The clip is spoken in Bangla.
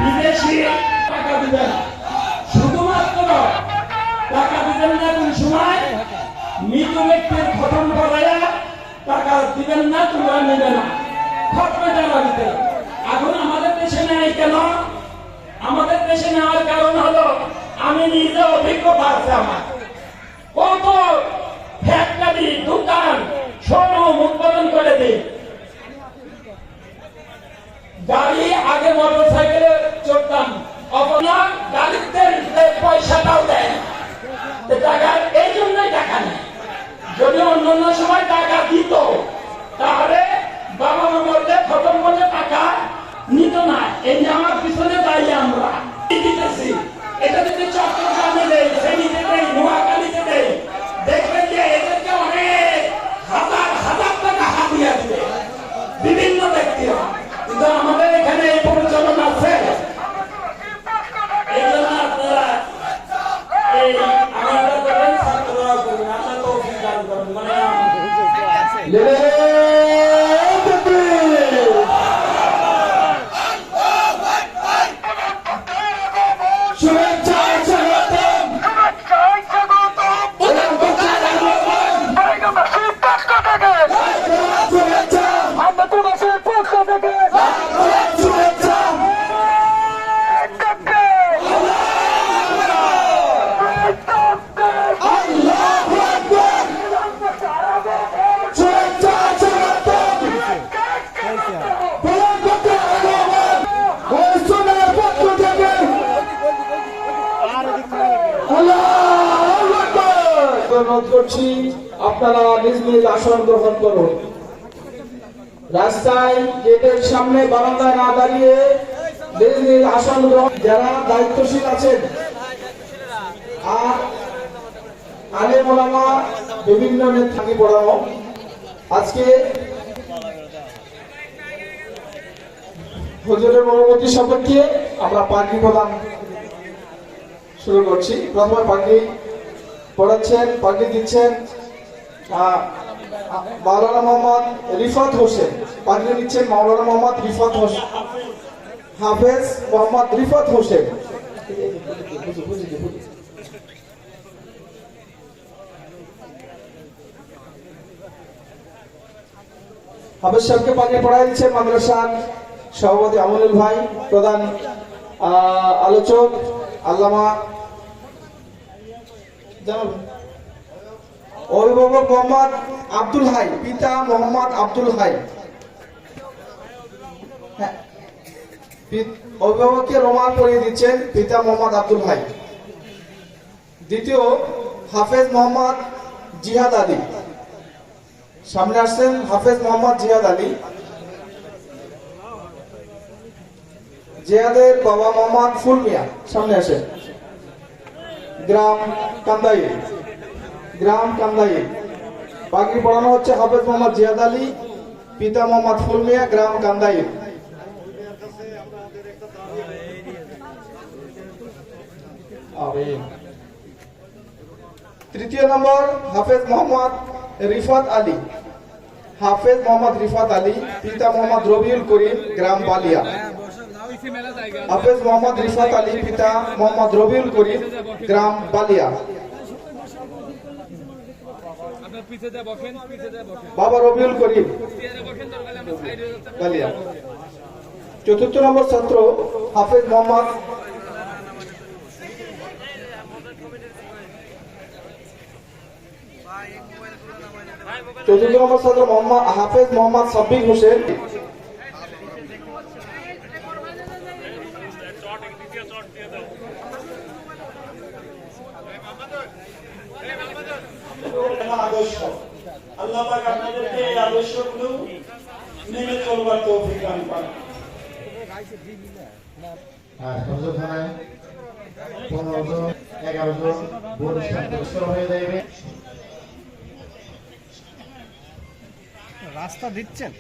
বিদেশি টাকা দিবেন, শুধুমাত্র টাকা দিবেন না কোন সময় মৃত ব্যক্তির খতম করাইয়া টাকা দিবেন না, তোমরা নেবে না খতমের বাড়িতে। এখন আমাদের দেশে নেই কেন? আমাদের দেশে নেওয়ার কারণ হলো আমি নিজে অভিজ্ঞতা আছে আমার। কত ফ্যাক্টরি দোকান শোরুম উৎপাদন করে দিই, গাড়ি আগে মোটর সাইকেলে চড়তাম, অপরাধ গাড়িতে পয়সাটাও দেয় টাকা, এই জন্যই টাকা নেই। যদি অন্যান্য সময় টাকা দিত তাহলে বাবা মা বললে খতম করলে টাকা নিত না। এই যে আমার পিছনে দাঁড়িয়ে আমরা দিতেছি, এটা যদি চট্টগ্রামে দেয়, ফেনীতে দেয়, নোয়াখালীতে দেয়, দেখবেন যে এদেরকে অনেক হাজার হাজার টাকা হাতিয়ে দিবে বিভিন্ন ব্যক্তিরা। কিন্তু আমাদের এখানে এই পরিচালনা আছে। এই জন্য আপনারা এই আমরা করেন, ছাত্ররা করবেন, আপনারা তো অভিজ্ঞান করেন মানে অনুরোধ করছি আপনারা নিজ নিজ আসন গ্রহণ করুন। রাস্তায় গেটের সামনে বারান্দায় না দাঁড়িয়ে নিজ নিজ আসন গ্রহণ। যারা দায়িত্বশীল আছেন আর আলেম ওলামা বিভিন্ন নেতাকে পড়ানো, আজকে হুজুরের অনুমতি সাপেক্ষে আমরা পাগড়ি প্রদান শুরু করছি। প্রথমে পাগড়ি পড়াচ্ছেন, পাগড়ি দিচ্ছেন মাওলানা মোহাম্মদ রিফাত হোসেন। পাগড়ি দিচ্ছেন মাওলানা মোহাম্মদ রিফাত হোসেন, হাফেজ মোহাম্মদ রিফাত হোসেন। হাফেজ সাহেবকে পাগড়ি পড়াই দিচ্ছেন মাদ্রাসার সভাপতি আমনুল ভাই, প্রধান আলোচক আল্লামা অভিভাবক মোহাম্মদ আব্দুল হাই, পিতা মোহাম্মদ আব্দুল হাই। অভিভাবককে রোমাল পরিয়ে দিচ্ছেন পিতা মোহাম্মদ আব্দুল হাই। দ্বিতীয় হাফেজ মোহাম্মদ জিহাদ আলী, সামনে আসছেন হাফেজ মোহাম্মদ জিহাদ আলী। জিহাদের বাবা মোহাম্মদ ফুল মিয়া, সামনে আসেন। গ্রাম কান্দাই, গ্রাম কান্দাই। পাগড়ি পড়ানো হচ্ছে হাফেজ মোহাম্মদ জিয়াদ আলী, পিতা মোহাম্মদ ফুল মিয়া, গ্রাম কান্দাই। তৃতীয় নম্বর হাফেজ মোহাম্মদ রিফাত আলী, হাফেজ মোহাম্মদ রিফাত আলী, পিতা মোহাম্মদ রবিউল করিম, গ্রাম বালিয়া। হাফেজ মোহাম্মদ রিফাত আলী, পিতা মোহাম্মদ রবিউল করিম, গ্রাম বালিয়া। বাবা রবিউল করিম, বালিয়া। চতুর্থ নম্বর ছাত্র হাফেজ মোহাম্মদ হাফেজ মোহাম্মদ সাব্বির হোসেন। আদর্শ আল্লাহ পাক আপনাদেরকে এই আদর্শগুলো মেনে চলবার তৌফিক দান করেন। আর সচেতনায় 15 জন 11 জন পরিষ্কার হয়ে যাবে। রাস্তা দিচ্ছেন।